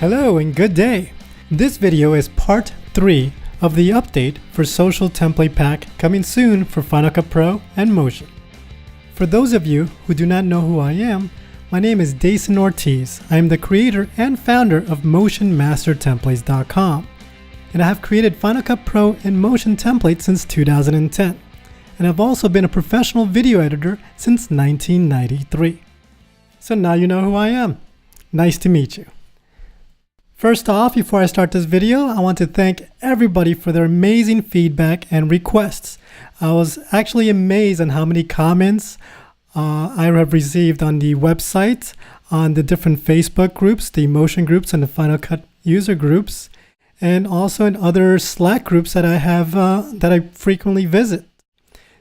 Hello and good day. This video is part 3 of the update for Social Template Pack coming soon for Final Cut Pro and Motion. For those of you who do not know who I am, my name is Dason Ortiz. I am the creator and founder of MotionMasterTemplates.com, and I have created Final Cut Pro and Motion templates since 2010, and I've also been a professional video editor since 1993. So now you know who I am. Nice to meet you. First off, before I start this video, I want to thank everybody for their amazing feedback and requests. I was actually amazed on how many comments I have received on the website, on the different Facebook groups, the Motion groups and the Final Cut user groups, and also in other Slack groups that I have that I frequently visit.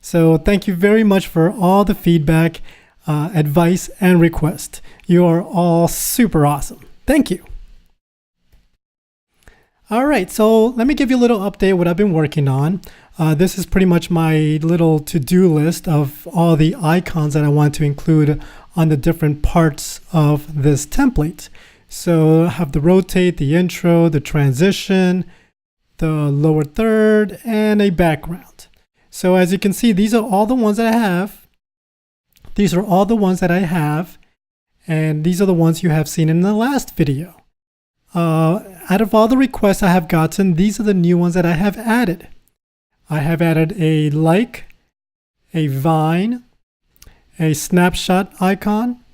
So thank you very much for all the feedback, advice, and requests. You are all super awesome. Thank you. All right, so let me give you a little update what I've been working on. This is pretty much my little to-do list of all the icons that I want to include on the different parts of this template. So I have the rotate, the intro, the transition, the lower third, and a background. So as you can see, these are all the ones that I have. These are all the ones that I have, and these are the ones you have seen in the last video. Out of all the requests I have gotten, these are the new ones that I have added. I have added a like, a vine, a snapshot icon,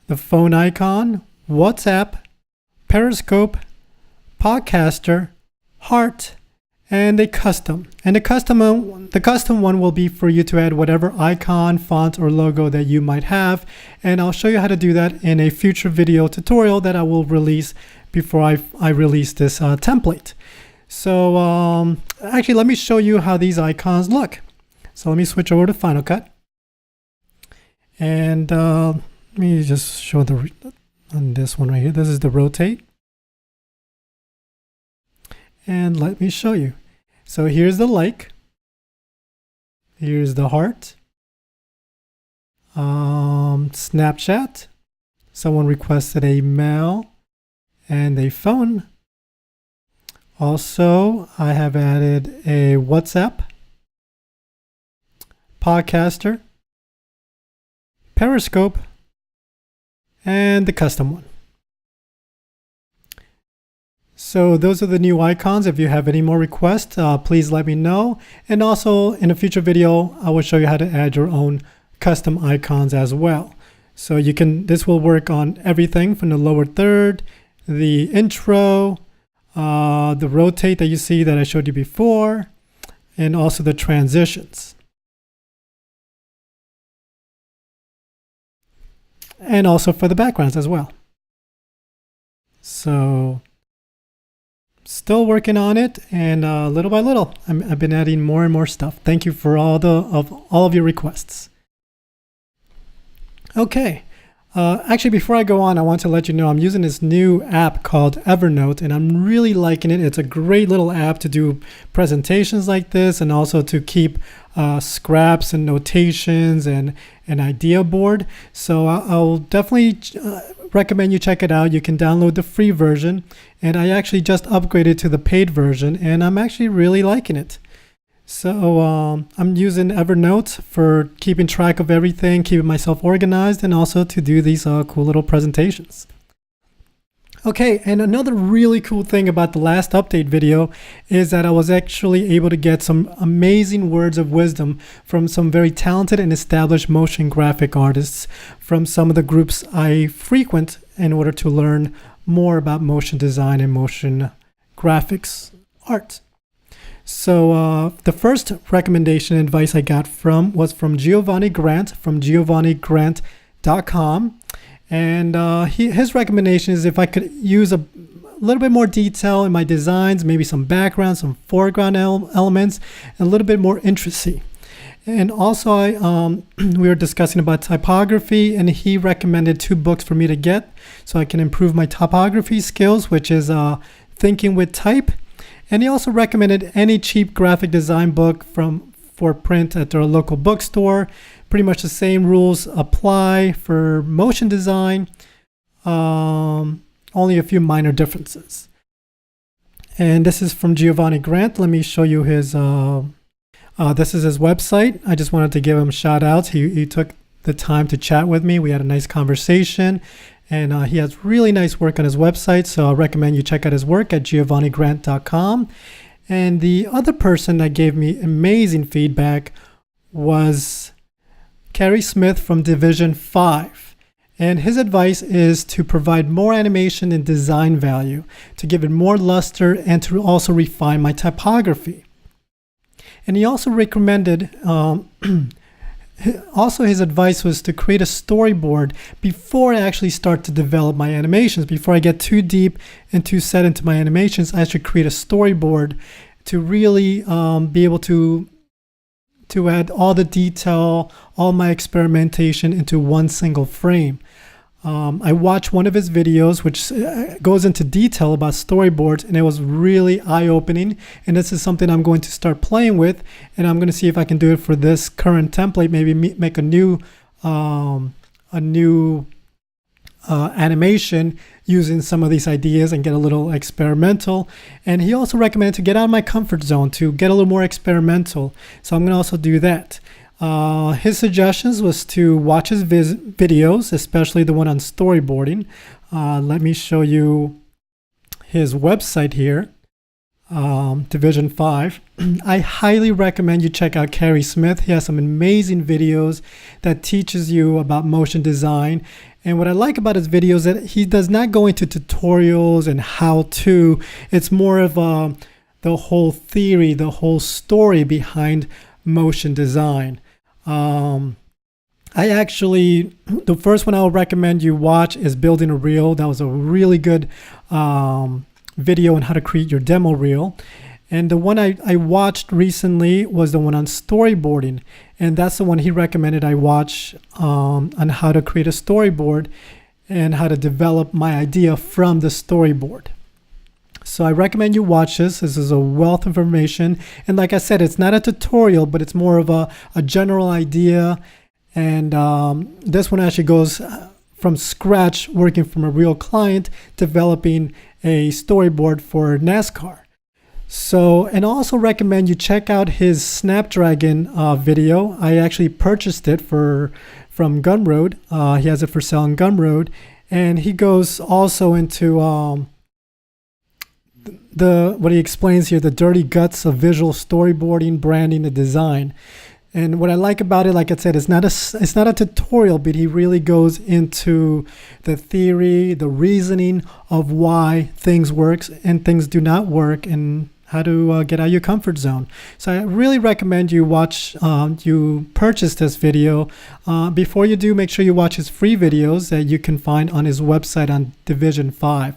the phone icon, WhatsApp, Periscope, Podcaster, heart, and a custom. And the custom one will be for you to add whatever icon, font, or logo that you might have. And I'll show you how to do that in a future video tutorial that I will release before I release this template. So actually, let me show you how these icons look. So let me switch over to Final Cut. And let me just show on this one right here. This is the rotate. And let me show you. So here's the like. Here's the heart. Snapchat. Someone requested a mail and a phone. Also, I have added a WhatsApp, Podcaster, Periscope, and the custom one. So those are the new icons. If you have any more requests, please let me know. And also in a future video, I will show you how to add your own custom icons as well. So this will work on everything from the lower third, the intro, the rotate that you see that I showed you before, and also the transitions. And also for the backgrounds as well. So still working on it, and little by little, I've been adding more and more stuff. Thank you for all of your requests. Okay. Actually, before I go on, I want to let you know I'm using this new app called Evernote, and I'm really liking it. It's a great little app to do presentations like this, and also to keep scraps and notations and an idea board. So I'll definitely recommend you check it out. You can download the free version, and I actually just upgraded to the paid version, and I'm actually really liking it. So I'm using Evernote for keeping track of everything, keeping myself organized, and also to do these cool little presentations. Okay, and another really cool thing about the last update video is that I was actually able to get some amazing words of wisdom from some very talented and established motion graphic artists from some of the groups I frequent in order to learn more about motion design and motion graphics art. So the first recommendation and advice I got was from Giovanni Grant from giovannigrant.com. And his recommendation is if I could use a little bit more detail in my designs, maybe some background, some foreground elements, and a little bit more intricacy. And also we were discussing about typography, and he recommended 2 books for me to get so I can improve my typography skills, which is Thinking with Type. And he also recommended any cheap graphic design book for print at their local bookstore. Pretty much the same rules apply for motion design. only a few minor differences. And this is from Giovanni Grant. Let me show you his, this is his website. I just wanted to give him shout outs. He took the time to chat with me. We had a nice conversation, and he has really nice work on his website. So I recommend you check out his work at giovannigrant.com. And the other person that gave me amazing feedback was Kerry Smith from Division 5. And his advice is to provide more animation and design value, to give it more luster, and to also refine my typography. And he also recommended, also his advice was to create a storyboard before I actually start to develop my animations. Before I get too deep and too set into my animations, I should create a storyboard to really be able to add all the detail, all my experimentation into one single frame. I watched one of his videos which goes into detail about storyboards, and it was really eye-opening, and this is something I'm going to start playing with, and I'm going to see if I can do it for this current template, maybe make a new animation using some of these ideas and get a little experimental. And he also recommended to get out of my comfort zone, to get a little more experimental. So I'm going to also do that. His suggestions was to watch his videos, especially the one on storyboarding. Let me show you his website here, Division 5. I highly recommend you check out Kerry Smith. He has some amazing videos that teaches you about motion design. And what I like about his videos is that he does not go into tutorials and how-to. It's more of the whole theory, the whole story behind motion design. I actually, the first one I would recommend you watch is Building a Reel. That was a really good video on how to create your demo reel. And the one I watched recently was the one on storyboarding. And that's the one he recommended I watch on how to create a storyboard and how to develop my idea from the storyboard. So I recommend you watch this. This is a wealth of information. And like I said, it's not a tutorial, but it's more of a general idea. And this one actually goes from scratch, working from a real client, developing a storyboard for NASCAR. So, and I also recommend you check out his Snapdragon video. I actually purchased it from Gumroad. He has it for sale on Gumroad. And he goes also into what he explains here, the dirty guts of visual storyboarding, branding, and design. And what I like about it, like I said, it's not a tutorial, but he really goes into the theory, the reasoning of why things work and things do not work, and how to get out of your comfort zone. So I really recommend you you purchase this video. Before you do, make sure you watch his free videos that you can find on his website on Division 5.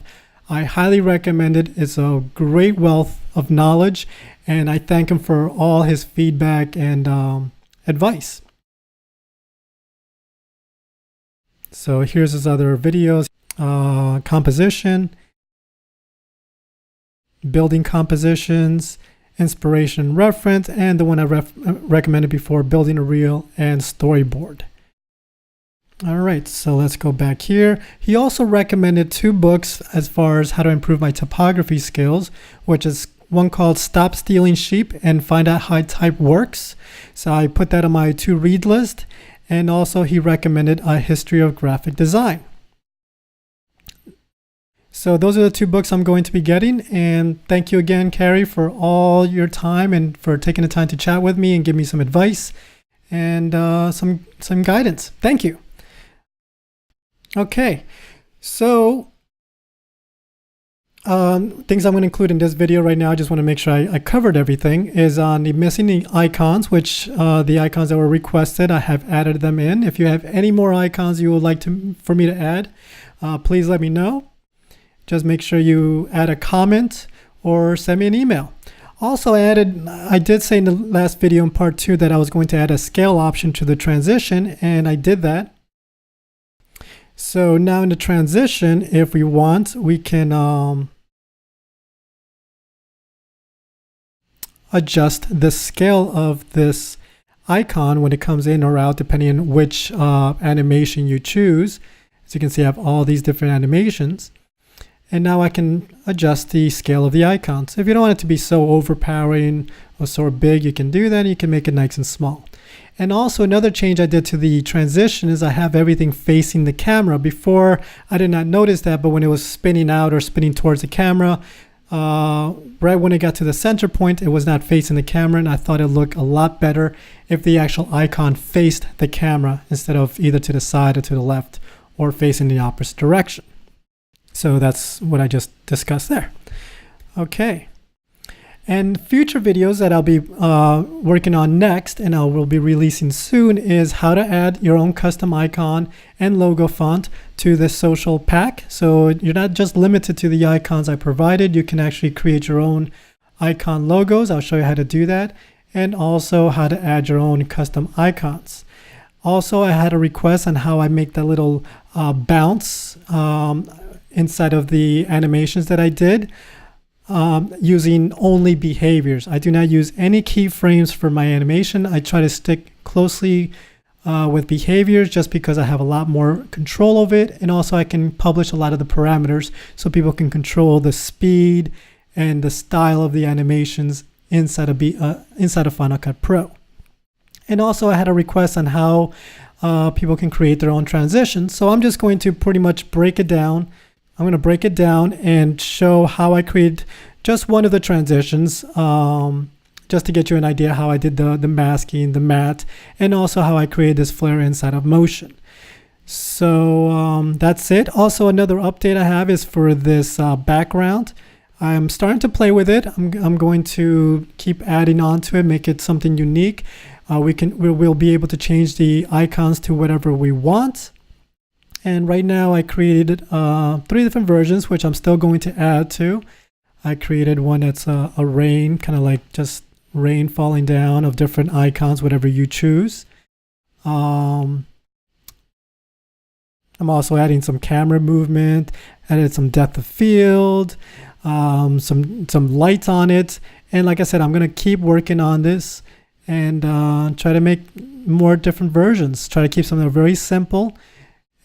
I highly recommend it. It's a great wealth of knowledge, and I thank him for all his feedback and advice. So here's his other videos. Composition, building compositions, inspiration reference, and the one I recommended before, building a reel and storyboard. All right, so let's go back here. He also recommended 2 books as far as how to improve my typography skills, which is one called Stop Stealing Sheep and Find Out How Type Works. So I put that on my to-read list. And also he recommended A History of Graphic Design. So those are the 2 books I'm going to be getting. And thank you again, Kerry, for all your time and for taking the time to chat with me and give me some advice and some guidance. Thank you. Okay, so things I'm going to include in this video right now, I just want to make sure I covered everything, is on the missing the icons, which the icons that were requested, I have added them in. If you have any more icons you would like for me to add, please let me know. Just make sure you add a comment or send me an email. Also I did say in the last video in part 2 that I was going to add a scale option to the transition, and I did that. So now in the transition, if we want, we can adjust the scale of this icon when it comes in or out, depending on which animation you choose. As you can see, I have all these different animations. And now I can adjust the scale of the icons. If you don't want it to be so overpowering or so big, you can do that. You can make it nice and small. And also another change I did to the transition is I have everything facing the camera. Before, I did not notice that, but when it was spinning out or spinning towards the camera, right when it got to the center point, it was not facing the camera, and I thought it looked a lot better if the actual icon faced the camera instead of either to the side or to the left or facing the opposite direction. So that's what I just discussed there. Okay. And future videos that I'll be working on next and I will be releasing soon is how to add your own custom icon and logo font to the social pack. So you're not just limited to the icons I provided. You can actually create your own icon logos. I'll show you how to do that. And also how to add your own custom icons. Also, I had a request on how I make that little bounce inside of the animations that I did. Using only behaviors. I do not use any keyframes for my animation. I try to stick closely with behaviors just because I have a lot more control of it, and also I can publish a lot of the parameters so people can control the speed and the style of the animations inside of Final Cut Pro. And also I had a request on how people can create their own transitions. So I'm just going to pretty much break it down. I'm going to break it down and show how I create just one of the transitions, just to get you an idea how I did the masking, the matte, and also how I created this flare inside of Motion. So that's it. Also, another update I have is for this background. I'm starting to play with it. I'm going to keep adding on to it, make it something unique. We'll be able to change the icons to whatever we want. And right now I created 3 different versions, which I'm still going to add to. I created one that's a rain, kind of like just rain falling down of different icons, whatever you choose. I'm also adding some camera movement, added some depth of field, some lights on it. And like I said, I'm going to keep working on this and try to make more different versions. Try to keep something very simple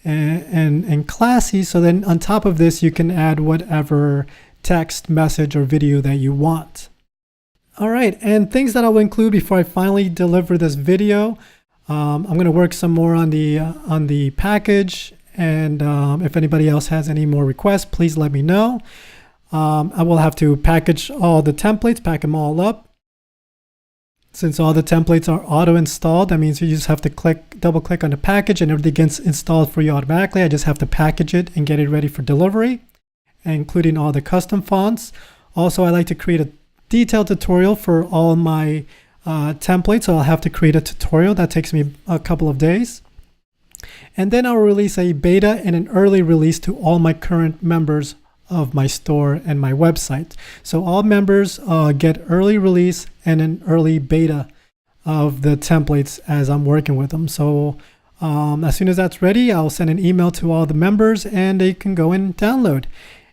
and classy, so then on top of this you can add whatever text, message, or video that you want. All right, and things that I will include before I finally deliver this video. I'm going to work some more on the package, and if anybody else has any more requests, please let me know. I will have to package all the templates, pack them all up. Since all the templates are auto-installed, that means you just have to double click on the package and everything gets installed for you automatically. I just have to package it and get it ready for delivery, including all the custom fonts. Also, I like to create a detailed tutorial for all my templates, so I'll have to create a tutorial. That takes me a couple of days. And then I'll release a beta and an early release to all my current members of my store and my website. So all members get early release and an early beta of the templates as I'm working with them. So as soon as that's ready, I'll send an email to all the members and they can go and download.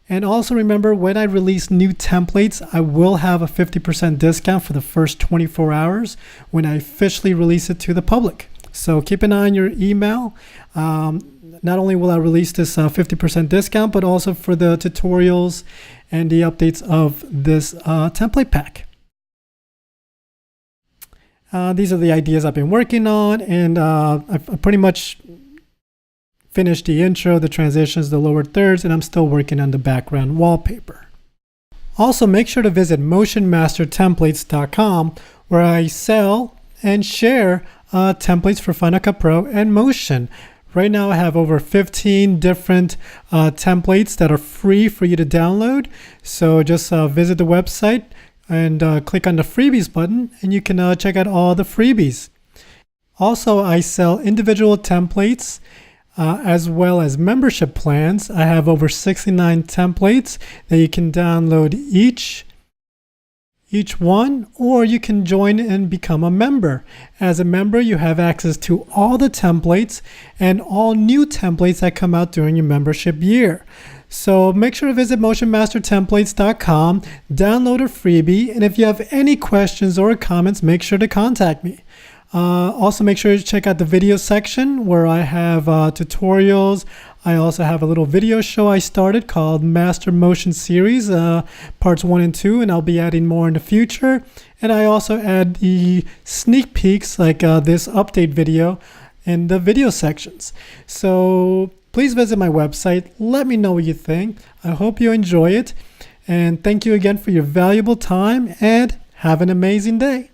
And also remember, when I release new templates, I will have a 50% discount for the first 24 hours when I officially release it to the public. So keep an eye on your email. Not only will I release this 50% discount, but also for the tutorials and the updates of this template pack. These are the ideas I've been working on, and I've pretty much finished the intro, the transitions, the lower thirds, and I'm still working on the background wallpaper. Also, make sure to visit motionmastertemplates.com, where I sell and share templates for Final Cut Pro and Motion. Right now I have over 15 different templates that are free for you to download. So just visit the website and click on the freebies button and you can check out all the freebies. Also, I sell individual templates as well as membership plans. I have over 69 templates that you can download each one, or you can join and become a member. As a member, you have access to all the templates and all new templates that come out during your membership year. So make sure to visit motionmastertemplates.com, download a freebie, and if you have any questions or comments, make sure to contact me. Also, make sure to check out the video section where I have tutorials. I also have a little video show I started called Master Motion Series, parts 1 and 2, and I'll be adding more in the future. And I also add the sneak peeks like this update video in the video sections. So please visit my website. Let me know what you think. I hope you enjoy it. And thank you again for your valuable time, and have an amazing day.